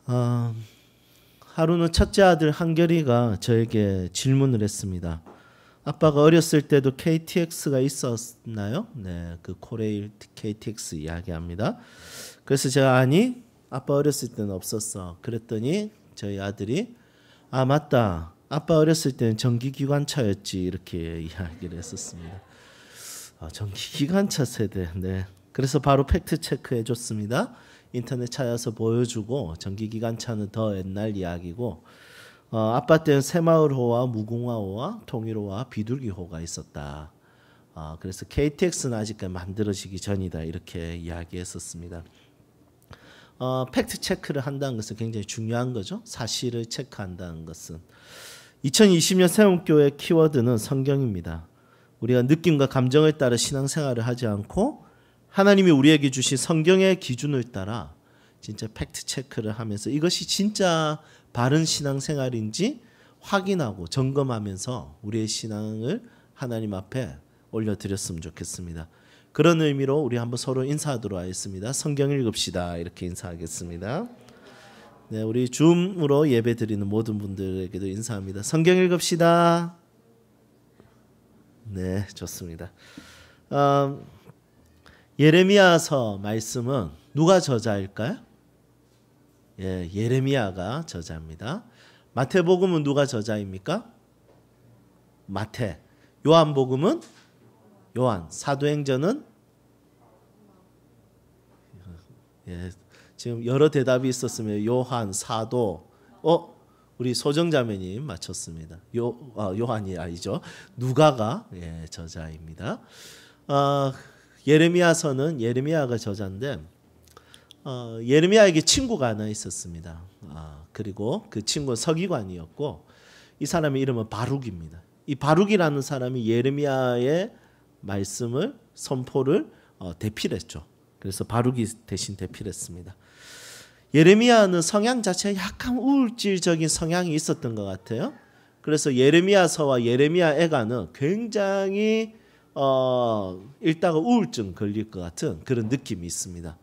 하루는 첫째 아들 한결이가 저에게 질문을 했습니다. 아빠가 어렸을 때도 KTX가 있었나요? 네, 그 코레일 KTX 이야기합니다. 그래서 제가 아니, 아빠 어렸을 때는 없었어. 그랬더니 저희 아들이 아 맞다, 아빠 어렸을 때는 전기기관차였지, 이렇게 이야기를 했었습니다. 전기기관차 세대. 네, 그래서 바로 팩트 체크해 줬습니다. 인터넷 찾아서 보여주고 전기기관차는 더 옛날 이야기고 아빠 때는 새마을호와 무궁화호와 통일호와 비둘기호가 있었다. 그래서 KTX는 아직까지 만들어지기 전이다, 이렇게 이야기했었습니다. 팩트 체크를 한다는 것은 굉장히 중요한 거죠. 사실을 체크한다는 것은. 2020년 세움교회 키워드는 성경입니다. 우리가 느낌과 감정을 따라 신앙생활을 하지 않고 하나님이 우리에게 주신 성경의 기준을 따라 진짜 팩트 체크를 하면서 이것이 진짜 바른 신앙생활인지 확인하고 점검하면서 우리의 신앙을 하나님 앞에 올려드렸으면 좋겠습니다. 그런 의미로 우리 한번 서로 인사하도록 하겠습니다. 성경 읽읍시다, 이렇게 인사하겠습니다. 네, 우리 줌으로 예배 드리는 모든 분들에게도 인사합니다. 성경 읽읍시다. 네, 좋습니다. 예레미야서 말씀은 누가 저자일까요? 예, 예레미야가 저자입니다. 마태복음은 누가 저자입니까? 마태. 요한복음은 요한. 사도행전은 예, 지금 여러 대답이 있었으면 요한, 사도. 우리 소정자매님 맞췄습니다. 요한이 아니죠. 누가가 예, 저자입니다. 예레미야서는 예레미야가 저자인데 예레미야에게 친구가 하나 있었습니다. 그리고 그 친구는 서기관이었고 이 사람의 이름은 바룩입니다. 이 바룩이라는 사람이 예레미야의 말씀을 선포를 대필했죠. 그래서 바룩이 대신 대필했습니다. 예레미야는 성향 자체가 약간 우울질적인 성향이 있었던 것 같아요. 그래서 예레미야서와 예레미야 애가는 굉장히 읽다가 우울증 걸릴 것 같은 그런 느낌이 있습니다.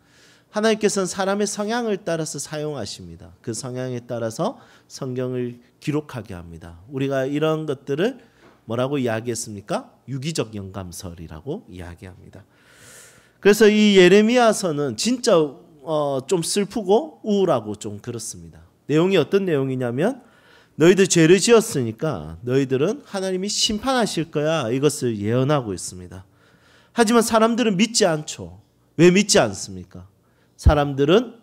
하나님께서는 사람의 성향을 따라서 사용하십니다. 그 성향에 따라서 성경을 기록하게 합니다. 우리가 이런 것들을 뭐라고 이야기했습니까? 유기적 영감설이라고 이야기합니다. 그래서 이 예레미야서는 진짜 좀 슬프고 우울하고 좀 그렇습니다. 내용이 어떤 내용이냐면 너희들 죄를 지었으니까 너희들은 하나님이 심판하실 거야, 이것을 예언하고 있습니다. 하지만 사람들은 믿지 않죠. 왜 믿지 않습니까? 사람들은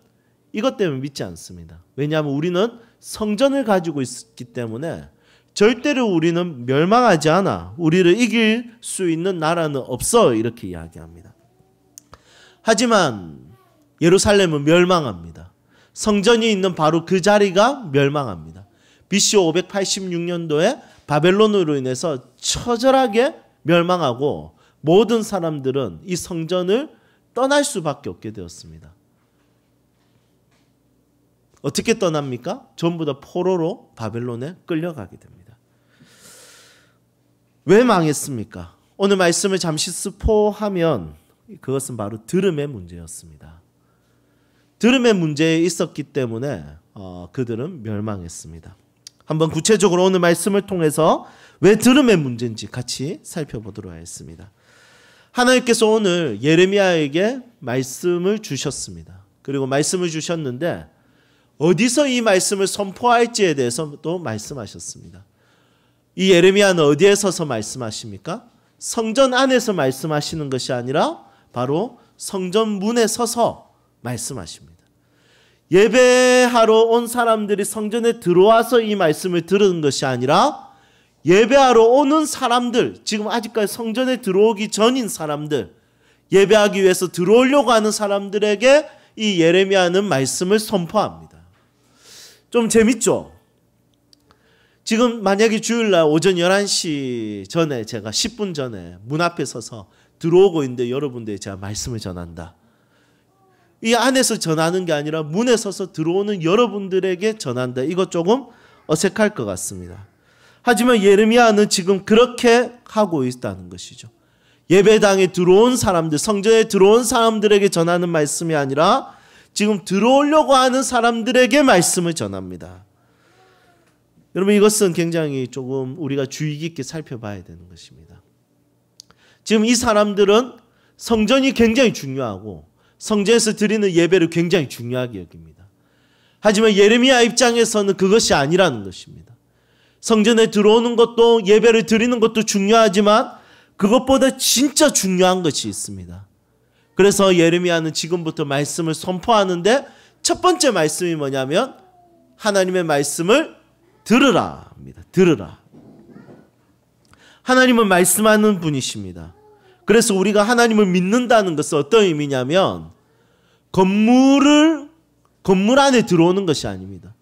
이것 때문에 믿지 않습니다. 왜냐하면 우리는 성전을 가지고 있기 때문에 절대로 우리는 멸망하지 않아. 우리를 이길 수 있는 나라는 없어, 이렇게 이야기합니다. 하지만 예루살렘은 멸망합니다. 성전이 있는 바로 그 자리가 멸망합니다. BC 586년도에 바벨론으로 인해서 처절하게 멸망하고 모든 사람들은 이 성전을 떠날 수밖에 없게 되었습니다. 어떻게 떠납니까? 전부 다 포로로 바벨론에 끌려가게 됩니다. 왜 망했습니까? 오늘 말씀을 잠시 스포하면 그것은 바로 들음의 문제였습니다. 들음의 문제에 있었기 때문에 그들은 멸망했습니다. 한번 구체적으로 오늘 말씀을 통해서 왜 들음의 문제인지 같이 살펴보도록 하겠습니다. 하나님께서 오늘 예레미야에게 말씀을 주셨습니다. 그리고 말씀을 주셨는데 어디서 이 말씀을 선포할지에 대해서도 말씀하셨습니다. 이 예레미야는 어디에 서서 말씀하십니까? 성전 안에서 말씀하시는 것이 아니라 바로 성전 문에 서서 말씀하십니다. 예배하러 온 사람들이 성전에 들어와서 이 말씀을 들은 것이 아니라 예배하러 오는 사람들, 지금 아직까지 성전에 들어오기 전인 사람들, 예배하기 위해서 들어오려고 하는 사람들에게 이 예레미야는 말씀을 선포합니다. 좀 재밌죠? 지금 만약에 주일날 오전 11시 전에 제가 10분 전에 문 앞에 서서 들어오고 있는데 여러분들에게 제가 말씀을 전한다. 이 안에서 전하는 게 아니라 문에 서서 들어오는 여러분들에게 전한다. 이거 조금 어색할 것 같습니다. 하지만 예레미야는 지금 그렇게 하고 있다는 것이죠. 예배당에 들어온 사람들, 성전에 들어온 사람들에게 전하는 말씀이 아니라 지금 들어오려고 하는 사람들에게 말씀을 전합니다. 여러분, 이것은 굉장히 조금 우리가 주의 깊게 살펴봐야 되는 것입니다. 지금 이 사람들은 성전이 굉장히 중요하고 성전에서 드리는 예배를 굉장히 중요하게 여깁니다. 하지만 예레미야 입장에서는 그것이 아니라는 것입니다. 성전에 들어오는 것도 예배를 드리는 것도 중요하지만 그것보다 진짜 중요한 것이 있습니다. 그래서 예레미야는 지금부터 말씀을 선포하는데 첫 번째 말씀이 뭐냐면 하나님의 말씀을 들으라 합니다. 들으라. 하나님은 말씀하는 분이십니다. 그래서 우리가 하나님을 믿는다는 것은 어떤 의미냐면 건물 안에 들어오는 것이 아닙니다.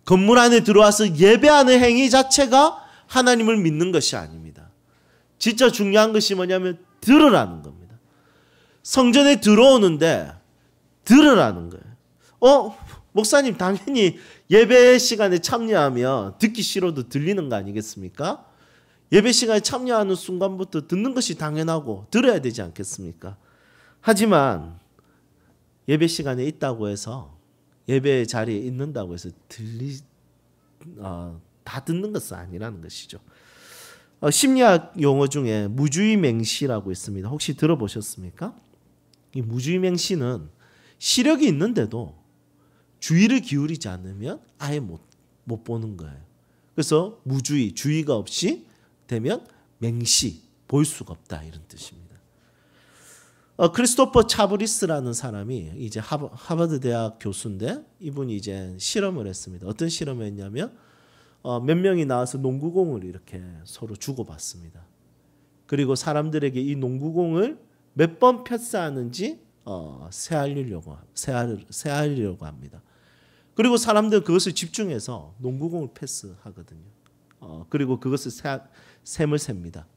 건물 안에 들어와서 예배하는 행위 자체가 하나님을 믿는 것이 아닙니다. 진짜 중요한 것이 뭐냐면 들으라는 겁니다. 성전에 들어오는데 들으라는 거예요. 목사님 당연히 예배 시간에 참여하면 듣기 싫어도 들리는 거 아니겠습니까? 예배 시간에 참여하는 순간부터 듣는 것이 당연하고 들어야 되지 않겠습니까? 하지만 예배 시간에 있다고 해서 예배 자리에 있는다고 해서 다 듣는 것은 아니라는 것이죠. 심리학 용어 중에 무주의맹시라고 있습니다. 혹시 들어보셨습니까? 이 무주의맹시는 시력이 있는데도 주의를 기울이지 않으면 아예 못 보는 거예요. 그래서 무주의, 주의가 없이 되면 맹시, 볼 수가 없다 이런 뜻입니다. 크리스토퍼 차브리스라는 사람이 이제 하버드 대학 교수인데 이분이 이제 실험을 했습니다. 어떤 실험을 했냐면 몇 명이 나와서 농구공을 이렇게 서로 주고받습니다. 그리고 사람들에게 이 농구공을 몇 번 패스하는지 세알리려고 합니다. 그리고 사람들은 그것을 집중해서 농구공을 패스하거든요. 그리고 그것을 셈을 셉니다.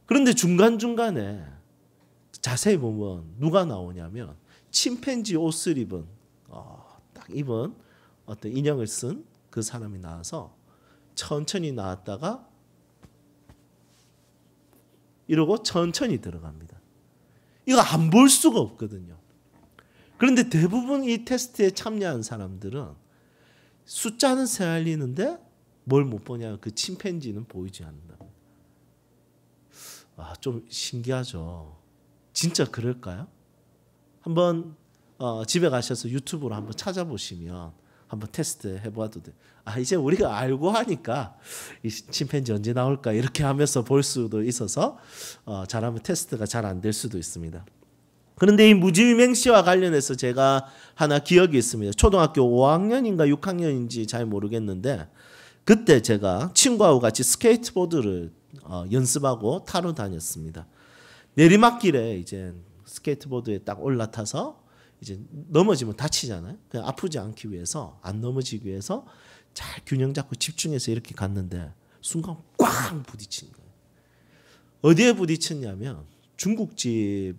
그런데 중간중간에 자세히 보면 누가 나오냐면 침팬지 옷을 딱 입은 어떤 인형을 쓴 그 사람이 나와서 천천히 나왔다가 이러고 천천히 들어갑니다. 이거 안 볼 수가 없거든요. 그런데 대부분 이 테스트에 참여한 사람들은 숫자는 세알리는데 뭘 못 보냐면 그 침팬지는 보이지 않는다. 좀 신기하죠. 진짜 그럴까요? 한번 집에 가셔서 유튜브로 한번 찾아보시면 한번 테스트 해봐도 돼요. 이제 우리가 알고 하니까 이 침팬지 언제 나올까 이렇게 하면서 볼 수도 있어서 잘하면 테스트가 잘 안 될 수도 있습니다. 그런데 이 무주의맹시와 관련해서 제가 하나 기억이 있습니다. 초등학교 5학년인가 6학년인지 잘 모르겠는데 그때 제가 친구하고 같이 스케이트보드를 연습하고 타러 다녔습니다. 내리막길에 이제 스케이트보드에 딱 올라타서 이제 넘어지면 다치잖아요. 그냥 아프지 않기 위해서 안 넘어지기 위해서 잘 균형 잡고 집중해서 이렇게 갔는데 순간 꽝 부딪힌 거예요. 어디에 부딪혔냐면 중국집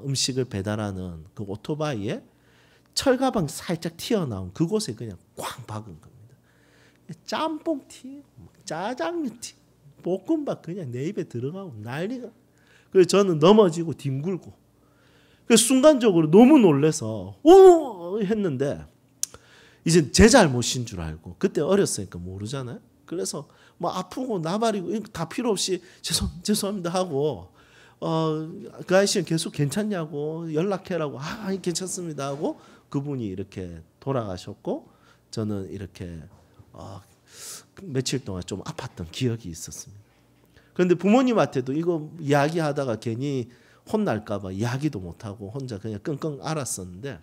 음식을 배달하는 그 오토바이에 철가방 살짝 튀어나온 그곳에 그냥 꽝 박은 겁니다. 짬뽕튀, 짜장면튀, 볶음밥 그냥 내 입에 들어가고 난리가. 그래서 저는 넘어지고 뒹굴고. 그래서 순간적으로 너무 놀라서 오 했는데 이제 제 잘못인 줄 알고 그때 어렸으니까 모르잖아요. 그래서 뭐 아프고 나발이고 다 필요 없이 죄송합니다 하고 그 아저씨는 계속 괜찮냐고 연락해라고 괜찮습니다 하고 그분이 이렇게 돌아가셨고 저는 이렇게 며칠 동안 좀 아팠던 기억이 있었습니다. 그런데 부모님한테도 이거 이야기하다가 괜히 혼날까 봐 이야기도 못하고 혼자 그냥 끙끙 앓았었는데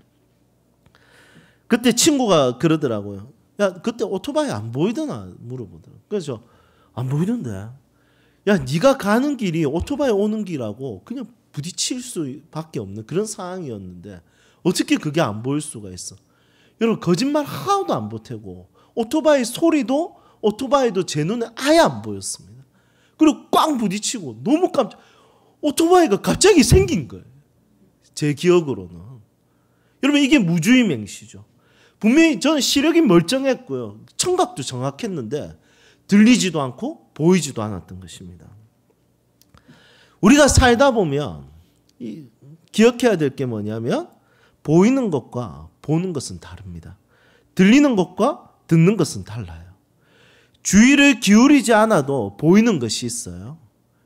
그때 친구가 그러더라고요. 야 그때 오토바이 안 보이더나 물어보더라고요. 그래서 안 보이던데. 야 네가 가는 길이 오토바이 오는 길하고 그냥 부딪힐 수밖에 없는 그런 상황이었는데 어떻게 그게 안 보일 수가 있어. 여러분 거짓말 하나도 안 보태고 오토바이 소리도 오토바이도 제 눈에 아예 안 보였습니다. 그리고 꽝 부딪히고 너무 깜짝 오토바이가 갑자기 생긴 거예요. 제 기억으로는. 여러분 이게 무주의맹시죠. 분명히 저는 시력이 멀쩡했고요. 청각도 정확했는데 들리지도 않고 보이지도 않았던 것입니다. 우리가 살다 보면 기억해야 될 게 뭐냐면 보이는 것과 보는 것은 다릅니다. 들리는 것과 듣는 것은 달라요. 주의를 기울이지 않아도 보이는 것이 있어요.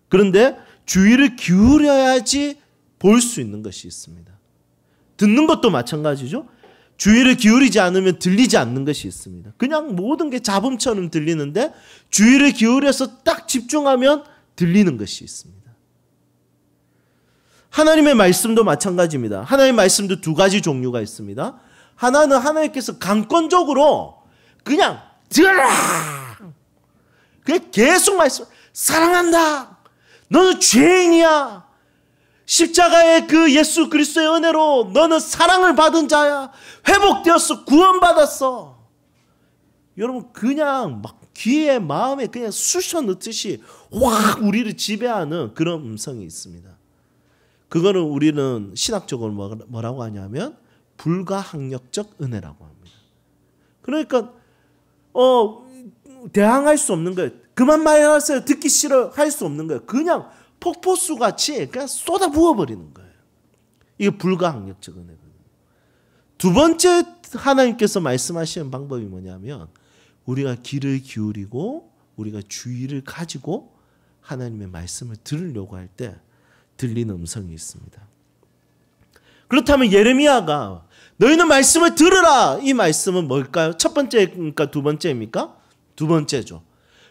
그런데 주의를 기울여야지 볼 수 있는 것이 있습니다. 듣는 것도 마찬가지죠. 주의를 기울이지 않으면 들리지 않는 것이 있습니다. 그냥 모든 게 잡음처럼 들리는데 주의를 기울여서 딱 집중하면 들리는 것이 있습니다. 하나님의 말씀도 마찬가지입니다. 하나님의 말씀도 두 가지 종류가 있습니다. 하나는 하나님께서 강권적으로 그냥 들어라! 그냥 계속 말씀, 사랑한다! 너는 죄인이야! 십자가의 그 예수 그리스도의 은혜로 너는 사랑을 받은 자야. 회복되었어. 구원받았어. 여러분 그냥 막 귀에 마음에 그냥 쑤셔 넣듯이 확 우리를 지배하는 그런 음성이 있습니다. 그거는 우리는 신학적으로 뭐라고 하냐면 불가항력적 은혜라고 합니다. 그러니까 대항할 수 없는 거예요. 그만 말하세요. 듣기 싫어 할 수 없는 거예요. 그냥 폭포수같이 그냥 쏟아 부어버리는 거예요. 이게 불가항력적 은혜거든요. 두 번째 하나님께서 말씀하시는 방법이 뭐냐면 우리가 귀를 기울이고 우리가 주의를 가지고 하나님의 말씀을 들으려고 할 때 들리는 음성이 있습니다. 그렇다면 예레미야가 너희는 말씀을 들으라. 이 말씀은 뭘까요? 첫 번째입니까? 두 번째입니까? 두 번째죠.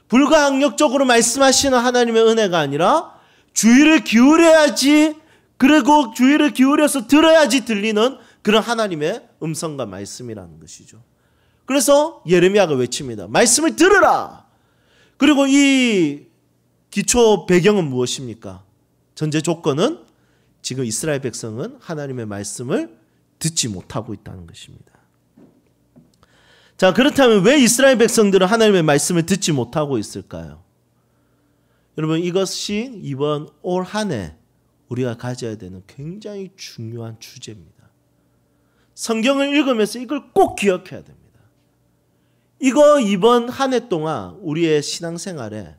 불가항력적으로 말씀하시는 하나님의 은혜가 아니라 주의를 기울여야지, 그리고 주의를 기울여서 들어야지 들리는 그런 하나님의 음성과 말씀이라는 것이죠. 그래서 예레미야가 외칩니다. 말씀을 들으라. 그리고 이 기초 배경은 무엇입니까? 전제 조건은 지금 이스라엘 백성은 하나님의 말씀을 듣지 못하고 있다는 것입니다. 자, 그렇다면 왜 이스라엘 백성들은 하나님의 말씀을 듣지 못하고 있을까요? 여러분 이것이 이번 올 한 해 우리가 가져야 되는 굉장히 중요한 주제입니다. 성경을 읽으면서 이걸 꼭 기억해야 됩니다. 이거 이번 한 해 동안 우리의 신앙생활에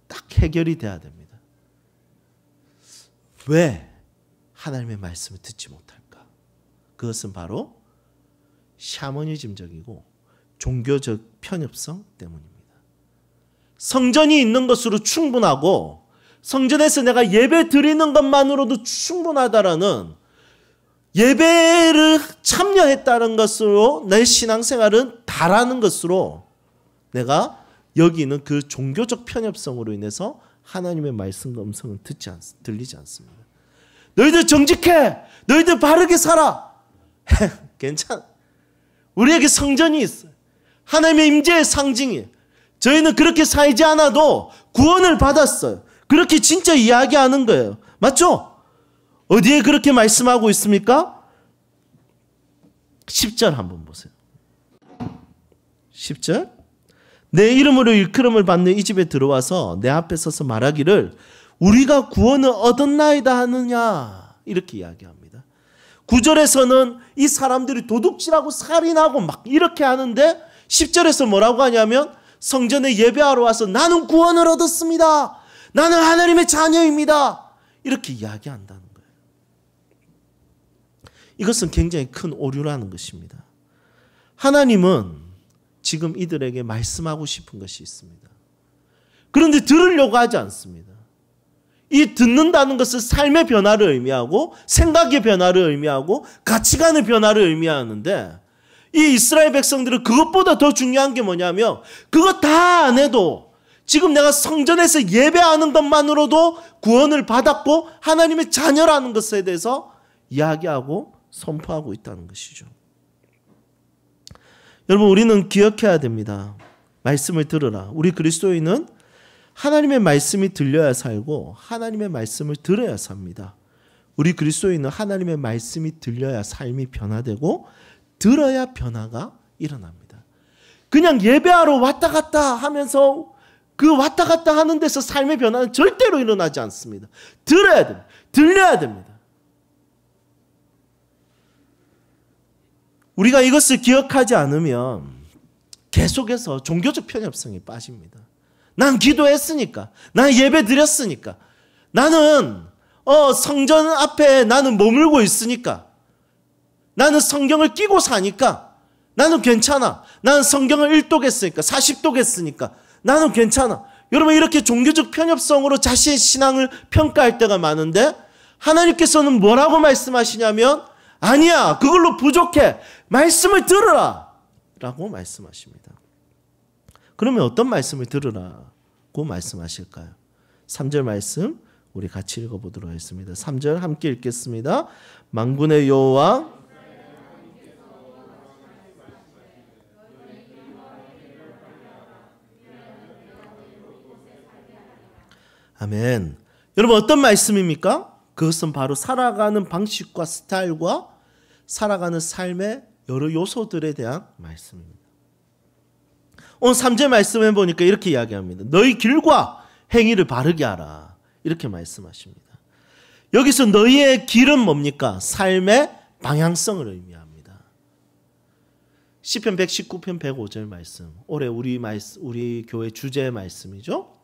딱 해결이 돼야 됩니다. 왜 하나님의 말씀을 듣지 못할까? 그것은 바로 샤머니즘적이고 종교적 편협성 때문입니다. 성전이 있는 것으로 충분하고 성전에서 내가 예배 드리는 것만으로도 충분하다라는 예배를 참여했다는 것으로 내 신앙생활은 다라는 것으로 내가 여기는 그 종교적 편협성으로 인해서 하나님의 말씀과 음성은 들리지 않습니다. 너희들 정직해. 너희들 바르게 살아. 괜찮아. 우리에게 성전이 있어요. 하나님의 임재의 상징이에요. 저희는 그렇게 살지 않아도 구원을 받았어요. 그렇게 진짜 이야기하는 거예요. 맞죠? 어디에 그렇게 말씀하고 있습니까? 10절 한번 보세요. 10절. 내 이름으로 일컬음을 받는 이 집에 들어와서 내 앞에 서서 말하기를 우리가 구원을 얻었나이다 하느냐, 이렇게 이야기합니다. 9절에서는 이 사람들이 도둑질하고 살인하고 막 이렇게 하는데 10절에서 뭐라고 하냐면 성전에 예배하러 와서 나는 구원을 얻었습니다. 나는 하나님의 자녀입니다. 이렇게 이야기한다는 거예요. 이것은 굉장히 큰 오류라는 것입니다. 하나님은 지금 이들에게 말씀하고 싶은 것이 있습니다. 그런데 들으려고 하지 않습니다. 이 듣는다는 것은 삶의 변화를 의미하고 생각의 변화를 의미하고 가치관의 변화를 의미하는데 이 이스라엘 백성들은 그것보다 더 중요한 게 뭐냐면 그거 다 안 해도 지금 내가 성전에서 예배하는 것만으로도 구원을 받았고 하나님의 자녀라는 것에 대해서 이야기하고 선포하고 있다는 것이죠. 여러분 우리는 기억해야 됩니다. 말씀을 들으라. 우리 그리스도인은 하나님의 말씀이 들려야 살고 하나님의 말씀을 들어야 삽니다. 우리 그리스도인은 하나님의 말씀이 들려야 삶이 변화되고 들어야 변화가 일어납니다. 그냥 예배하러 왔다 갔다 하면서 그 왔다 갔다 하는 데서 삶의 변화는 절대로 일어나지 않습니다. 들어야 됩니다. 들려야 됩니다. 우리가 이것을 기억하지 않으면 계속해서 종교적 편협성에 빠집니다. 난 기도했으니까, 난 예배 드렸으니까, 나는 성전 앞에 나는 머물고 있으니까, 나는 성경을 끼고 사니까 나는 괜찮아. 나는 성경을 1독했으니까 40독했으니까 나는 괜찮아. 여러분 이렇게 종교적 편협성으로 자신의 신앙을 평가할 때가 많은데 하나님께서는 뭐라고 말씀하시냐면 아니야. 그걸로 부족해. 말씀을 들으라. 라고 말씀하십니다. 그러면 어떤 말씀을 들으라고 말씀하실까요? 3절 말씀 우리 같이 읽어보도록 하겠습니다. 3절 함께 읽겠습니다. 만군의 여호와 아멘. 여러분 어떤 말씀입니까? 그것은 바로 살아가는 방식과 스타일과 살아가는 삶의 여러 요소들에 대한 말씀입니다. 오늘 3절 말씀해 보니까 이렇게 이야기합니다. 너희 길과 행위를 바르게 하라. 이렇게 말씀하십니다. 여기서 너희의 길은 뭡니까? 삶의 방향성을 의미합니다. 시편 119편 105절 말씀. 올해 우리 교회 주제의 말씀이죠.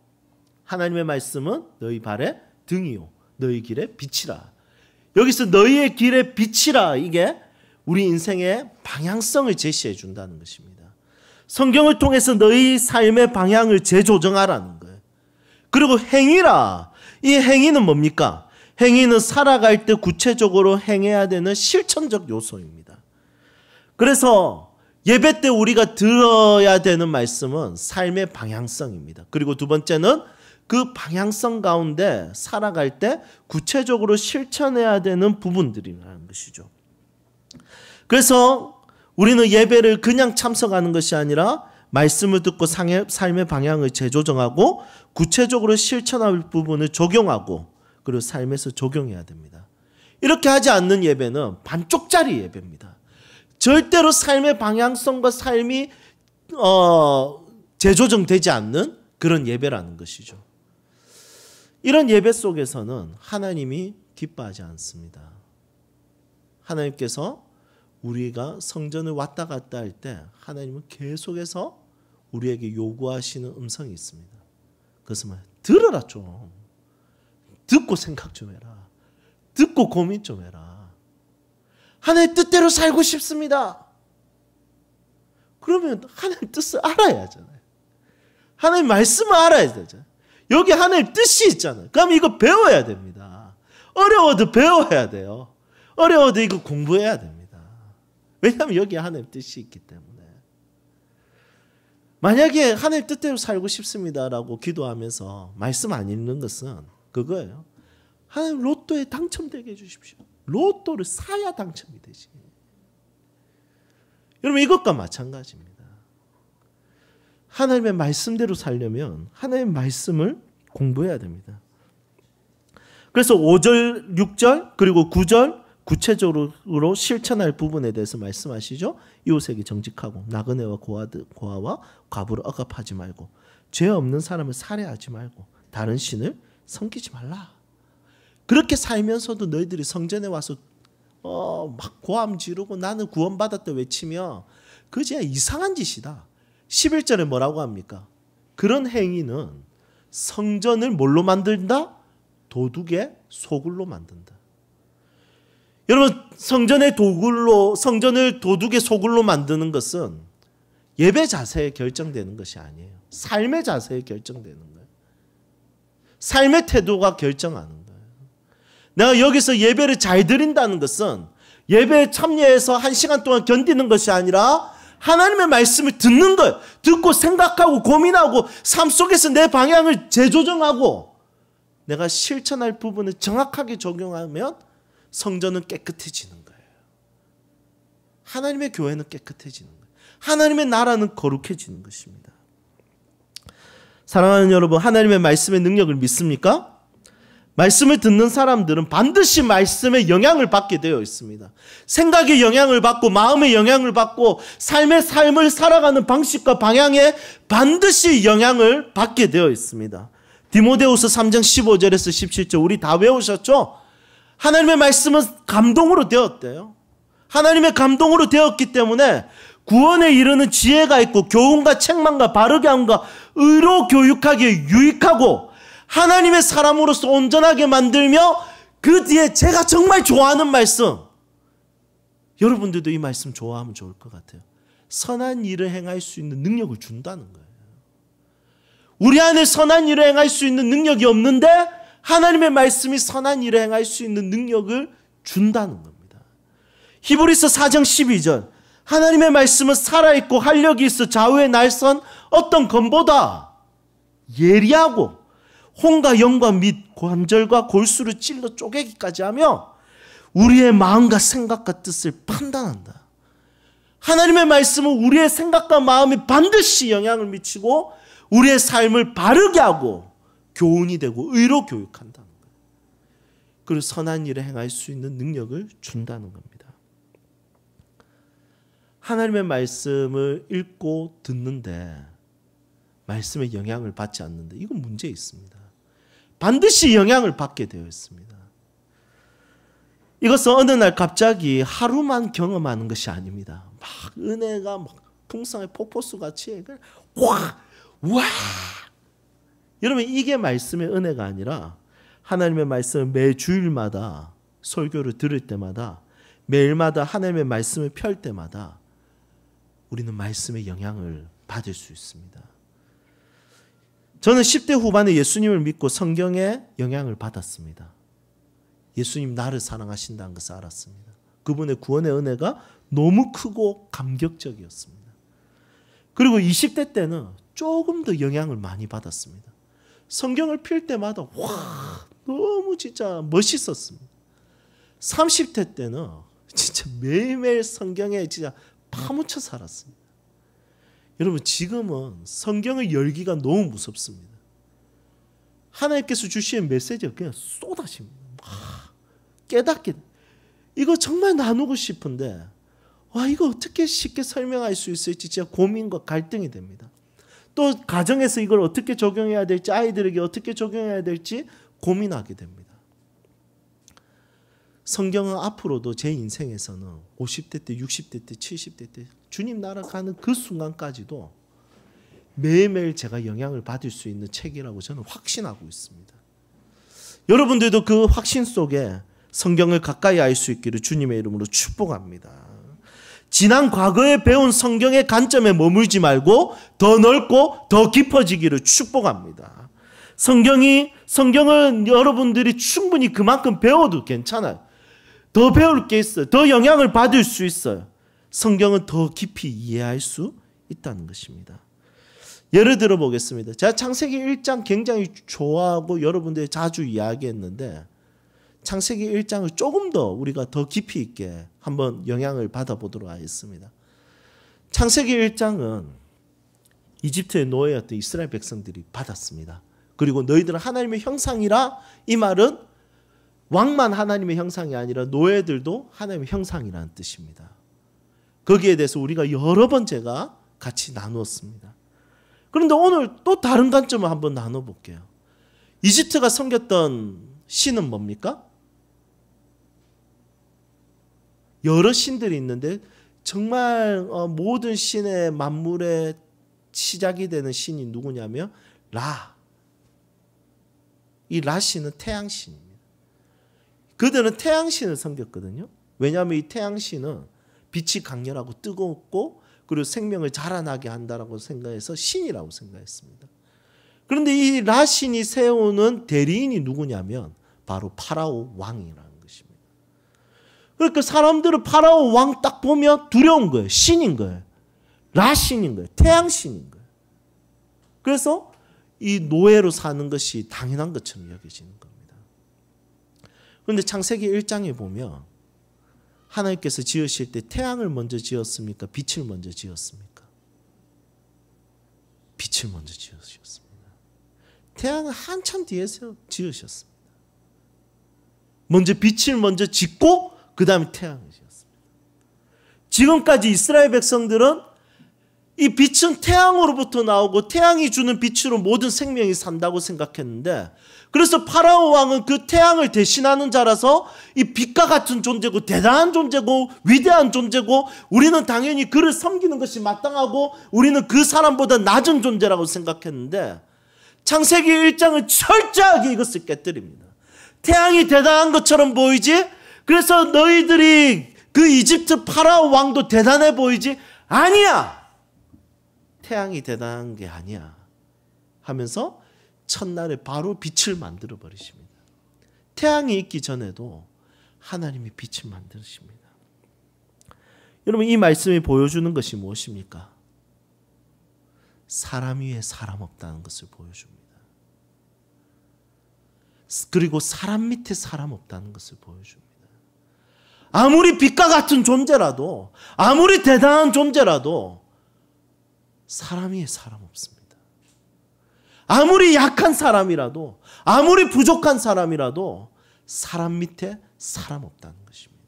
하나님의 말씀은 너희 발의 등이요 너희 길의 빛이라. 여기서 너희의 길의 빛이라 이게 우리 인생의 방향성을 제시해 준다는 것입니다. 성경을 통해서 너희 삶의 방향을 재조정하라는 거예요. 그리고 행위라. 이 행위는 뭡니까? 행위는 살아갈 때 구체적으로 행해야 되는 실천적 요소입니다. 그래서 예배 때 우리가 들어야 되는 말씀은 삶의 방향성입니다. 그리고 두 번째는 그 방향성 가운데 살아갈 때 구체적으로 실천해야 되는 부분들이라는 것이죠. 그래서 우리는 예배를 그냥 참석하는 것이 아니라 말씀을 듣고 삶의 방향을 재조정하고 구체적으로 실천할 부분을 적용하고 그리고 삶에서 적용해야 됩니다. 이렇게 하지 않는 예배는 반쪽짜리 예배입니다. 절대로 삶의 방향성과 삶이 재조정되지 않는 그런 예배라는 것이죠. 이런 예배 속에서는 하나님이 기뻐하지 않습니다. 하나님께서 우리가 성전을 왔다 갔다 할 때 하나님은 계속해서 우리에게 요구하시는 음성이 있습니다. 그것은 들어라 좀. 듣고 생각 좀 해라. 듣고 고민 좀 해라. 하나님의 뜻대로 살고 싶습니다. 그러면 하나님 뜻을 알아야 하잖아요. 하나님 말씀을 알아야 되잖아요. 여기 하나님 뜻이 있잖아요. 그럼 이거 배워야 됩니다. 어려워도 배워야 돼요. 어려워도 이거 공부해야 됩니다. 왜냐하면 여기에 하나님 뜻이 있기 때문에. 만약에 하나님 뜻대로 살고 싶습니다라고 기도하면서 말씀 안 읽는 것은 그거예요. 하나님 로또에 당첨되게 해주십시오. 로또를 사야 당첨이 되지. 여러분 이것과 마찬가지입니다. 하나님의 말씀대로 살려면 하나님의 말씀을 공부해야 됩니다. 그래서 5절, 6절 그리고 9절 구체적으로 실천할 부분에 대해서 말씀하시죠. 이웃에게 정직하고 나그네와 고아와 과부를 억압하지 말고 죄 없는 사람을 살해하지 말고 다른 신을 섬기지 말라. 그렇게 살면서도 너희들이 성전에 와서 막 고함 지르고 나는 구원받았다 외치며 그거 진짜 이상한 짓이다. 11절에 뭐라고 합니까? 그런 행위는 성전을 뭘로 만든다? 도둑의 소굴로 만든다. 여러분 성전을 도둑의 소굴로 만드는 것은 예배 자세에 결정되는 것이 아니에요. 삶의 자세에 결정되는 거예요. 삶의 태도가 결정하는 거예요. 내가 여기서 예배를 잘 드린다는 것은 예배에 참여해서 1시간 동안 견디는 것이 아니라 하나님의 말씀을 듣는 거예요. 듣고 생각하고 고민하고 삶 속에서 내 방향을 재조정하고 내가 실천할 부분을 정확하게 적용하면 성전은 깨끗해지는 거예요. 하나님의 교회는 깨끗해지는 거예요. 하나님의 나라는 거룩해지는 것입니다. 사랑하는 여러분, 하나님의 말씀의 능력을 믿습니까? 말씀을 듣는 사람들은 반드시 말씀의 영향을 받게 되어 있습니다. 생각의 영향을 받고 마음의 영향을 받고 삶을 살아가는 방식과 방향에 반드시 영향을 받게 되어 있습니다. 디모데후서 3장 15절에서 17절 우리 다 외우셨죠? 하나님의 말씀은 감동으로 되었대요. 하나님의 감동으로 되었기 때문에 구원에 이르는 지혜가 있고 교훈과 책망과 바르게 함과 의로 교육하기에 유익하고 하나님의 사람으로서 온전하게 만들며 그 뒤에 제가 정말 좋아하는 말씀 여러분들도 이 말씀 좋아하면 좋을 것 같아요. 선한 일을 행할 수 있는 능력을 준다는 거예요. 우리 안에 선한 일을 행할 수 있는 능력이 없는데 하나님의 말씀이 선한 일을 행할 수 있는 능력을 준다는 겁니다. 히브리서 4장 12절 하나님의 말씀은 살아있고 활력이 있어 좌우에 날선 어떤 검보다 예리하고 혼과 영과 및 관절과 골수를 찔러 쪼개기까지 하며 우리의 마음과 생각과 뜻을 판단한다. 하나님의 말씀은 우리의 생각과 마음이 반드시 영향을 미치고 우리의 삶을 바르게 하고 교훈이 되고 의로 교육한다는 거예요. 그리고 선한 일을 행할 수 있는 능력을 준다는 겁니다. 하나님의 말씀을 읽고 듣는데 말씀의 영향을 받지 않는데 이건 문제 있습니다. 반드시 영향을 받게 되어 있습니다. 이것은 어느 날 갑자기 하루만 경험하는 것이 아닙니다. 막 은혜가 막 풍성의 폭포수 같이 와 여러분 이게 말씀의 은혜가 아니라 하나님의 말씀을 매 주일마다 설교를 들을 때마다 매일마다 하나님의 말씀을 펼 때마다 우리는 말씀의 영향을 받을 수 있습니다. 저는 10대 후반에 예수님을 믿고 성경의 영향을 받았습니다. 예수님 나를 사랑하신다는 것을 알았습니다. 그분의 구원의 은혜가 너무 크고 감격적이었습니다. 그리고 20대 때는 조금 더 영향을 많이 받았습니다. 성경을 펼 때마다 와 너무 진짜 멋있었습니다. 30대 때는 진짜 매일매일 성경에 진짜 파묻혀 살았습니다. 여러분 지금은 성경을 열기가 너무 무섭습니다. 하나님께서 주시는 메시지가 그냥 쏟아집니다. 깨닫게 이거 정말 나누고 싶은데 와 이거 어떻게 쉽게 설명할 수 있을지 진짜 고민과 갈등이 됩니다. 또 가정에서 이걸 어떻게 적용해야 될지 아이들에게 어떻게 적용해야 될지 고민하게 됩니다. 성경은 앞으로도 제 인생에서는 50대 때 60대 때 70대 때 주님 나라 가는 그 순간까지도 매일매일 제가 영향을 받을 수 있는 책이라고 저는 확신하고 있습니다. 여러분들도 그 확신 속에 성경을 가까이 알 수 있기를 주님의 이름으로 축복합니다. 지난 과거에 배운 성경의 관점에 머물지 말고 더 넓고 더 깊어지기를 축복합니다. 성경은 여러분들이 충분히 그만큼 배워도 괜찮아요. 더 배울 게 있어요. 더 영향을 받을 수 있어요. 성경은 더 깊이 이해할 수 있다는 것입니다. 예를 들어 보겠습니다. 제가 창세기 1장 굉장히 좋아하고 여러분들이 자주 이야기했는데 창세기 1장을 조금 더 우리가 더 깊이 있게 한번 영향을 받아보도록 하겠습니다. 창세기 1장은 이집트의 노예였던 이스라엘 백성들이 받았습니다. 그리고 너희들은 하나님의 형상이라 이 말은 왕만 하나님의 형상이 아니라 노예들도 하나님의 형상이라는 뜻입니다. 거기에 대해서 우리가 여러 번 제가 같이 나누었습니다. 그런데 오늘 또 다른 관점을 한번 나눠볼게요. 이집트가 섬겼던 신은 뭡니까? 여러 신들이 있는데 정말 모든 신의 만물의 시작이 되는 신이 누구냐면 라. 이 라 신은 태양신입니다. 그들은 태양신을 섬겼거든요. 왜냐하면 이 태양신은 빛이 강렬하고 뜨겁고 그리고 생명을 자라나게 한다라고 생각해서 신이라고 생각했습니다. 그런데 이 라 신이 세우는 대리인이 누구냐면 바로 파라오 왕이라는 것입니다. 그러니까 사람들은 파라오 왕 딱 보면 두려운 거예요. 신인 거예요. 라 신인 거예요. 태양신인 거예요. 그래서 이 노예로 사는 것이 당연한 것처럼 여겨지는 겁니다. 그런데 창세기 1장에 보면 하나님께서 지으실 때 태양을 먼저 지었습니까? 빛을 먼저 지었습니까? 빛을 먼저 지으셨습니다. 태양은 한참 뒤에서 지으셨습니다. 먼저 빛을 먼저 짓고 그 다음에 태양을 지었습니다. 지금까지 이스라엘 백성들은 이 빛은 태양으로부터 나오고 태양이 주는 빛으로 모든 생명이 산다고 생각했는데 그래서 파라오 왕은 그 태양을 대신하는 자라서 이 빛과 같은 존재고 대단한 존재고 위대한 존재고 우리는 당연히 그를 섬기는 것이 마땅하고 우리는 그 사람보다 낮은 존재라고 생각했는데 창세기 1장은 철저하게 이것을 깨뜨립니다. 태양이 대단한 것처럼 보이지? 그래서 너희들이 그 이집트 파라오 왕도 대단해 보이지? 아니야. 태양이 대단한 게 아니야. 하면서 첫날에 바로 빛을 만들어 버리십니다. 태양이 있기 전에도 하나님이 빛을 만드십니다. 여러분, 이 말씀이 보여주는 것이 무엇입니까? 사람 위에 사람 없다는 것을 보여줍니다. 그리고 사람 밑에 사람 없다는 것을 보여줍니다. 아무리 빛과 같은 존재라도, 아무리 대단한 존재라도 사람 위에 사람 없습니다. 아무리 약한 사람이라도, 아무리 부족한 사람이라도 사람 밑에 사람 없다는 것입니다.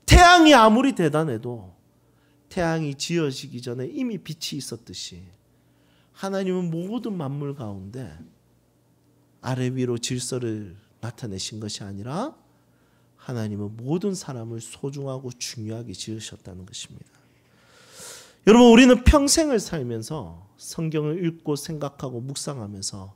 태양이 아무리 대단해도 태양이 지어지기 전에 이미 빛이 있었듯이 하나님은 모든 만물 가운데 아래 위로 질서를 나타내신 것이 아니라 하나님은 모든 사람을 소중하고 중요하게 지으셨다는 것입니다. 여러분, 우리는 평생을 살면서 성경을 읽고 생각하고 묵상하면서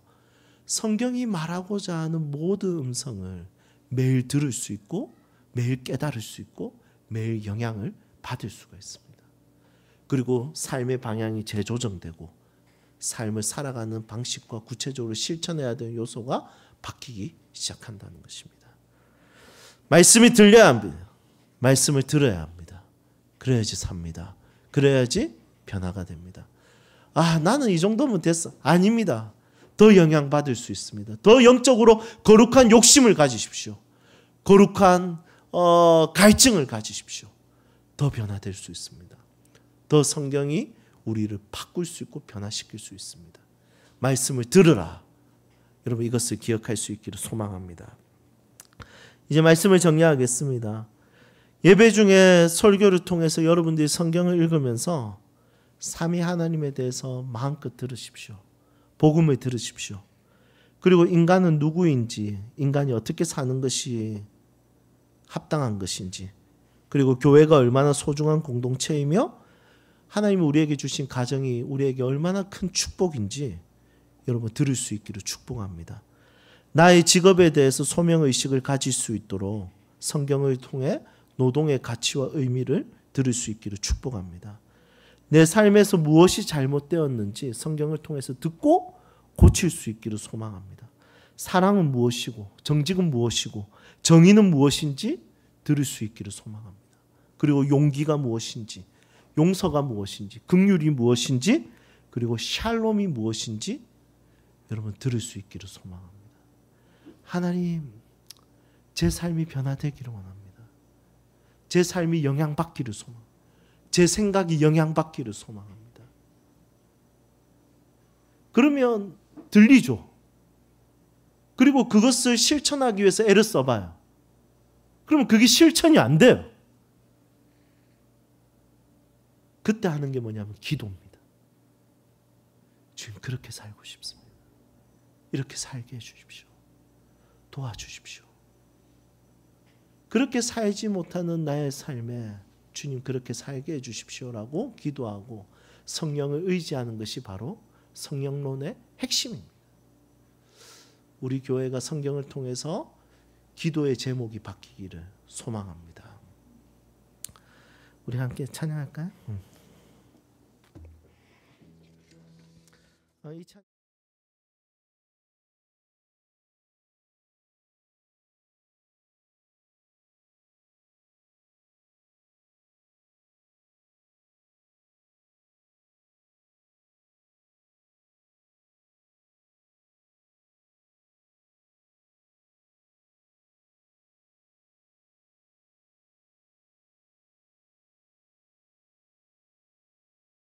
성경이 말하고자 하는 모든 음성을 매일 들을 수 있고 매일 깨달을 수 있고 매일 영향을 받을 수가 있습니다. 그리고 삶의 방향이 재조정되고 삶을 살아가는 방식과 구체적으로 실천해야 되는 요소가 바뀌기 시작한다는 것입니다. 말씀이 들려야 합니다. 말씀을 들어야 합니다. 그래야지 삽니다. 그래야지 변화가 됩니다. 아, 나는 이 정도면 됐어. 아닙니다. 더 영향받을 수 있습니다. 더 영적으로 거룩한 욕심을 가지십시오. 거룩한 갈증을 가지십시오. 더 변화될 수 있습니다. 더 성경이 우리를 바꿀 수 있고 변화시킬 수 있습니다. 말씀을 들으라. 여러분, 이것을 기억할 수 있기를 소망합니다. 이제 말씀을 정리하겠습니다. 예배 중에 설교를 통해서 여러분들이 성경을 읽으면서 삼위 하나님에 대해서 마음껏 들으십시오. 복음을 들으십시오. 그리고 인간은 누구인지, 인간이 어떻게 사는 것이 합당한 것인지, 그리고 교회가 얼마나 소중한 공동체이며 하나님이 우리에게 주신 가정이 우리에게 얼마나 큰 축복인지 여러분 들을 수 있기를 축복합니다. 나의 직업에 대해서 소명의식을 가질 수 있도록 성경을 통해 노동의 가치와 의미를 들을 수 있기를 축복합니다. 내 삶에서 무엇이 잘못되었는지 성경을 통해서 듣고 고칠 수 있기를 소망합니다. 사랑은 무엇이고 정직은 무엇이고 정의는 무엇인지 들을 수 있기를 소망합니다. 그리고 용기가 무엇인지, 용서가 무엇인지, 긍휼이 무엇인지, 그리고 샬롬이 무엇인지 여러분 들을 수 있기를 소망합니다. 하나님, 제 삶이 변화되기를 원합니다. 제 삶이 영향받기를 소망합니다. 제 생각이 영향받기를 소망합니다. 그러면 들리죠. 그리고 그것을 실천하기 위해서 애를 써봐요. 그러면 그게 실천이 안 돼요. 그때 하는 게 뭐냐면 기도입니다. 주님, 그렇게 살고 싶습니다. 이렇게 살게 해주십시오. 도와주십시오. 그렇게 살지 못하는 나의 삶에 주님 그렇게 살게 해주십시오라고 기도하고 성령을 의지하는 것이 바로 성령론의 핵심입니다. 우리 교회가 성경을 통해서 기도의 제목이 바뀌기를 소망합니다. 우리 함께 찬양할까요?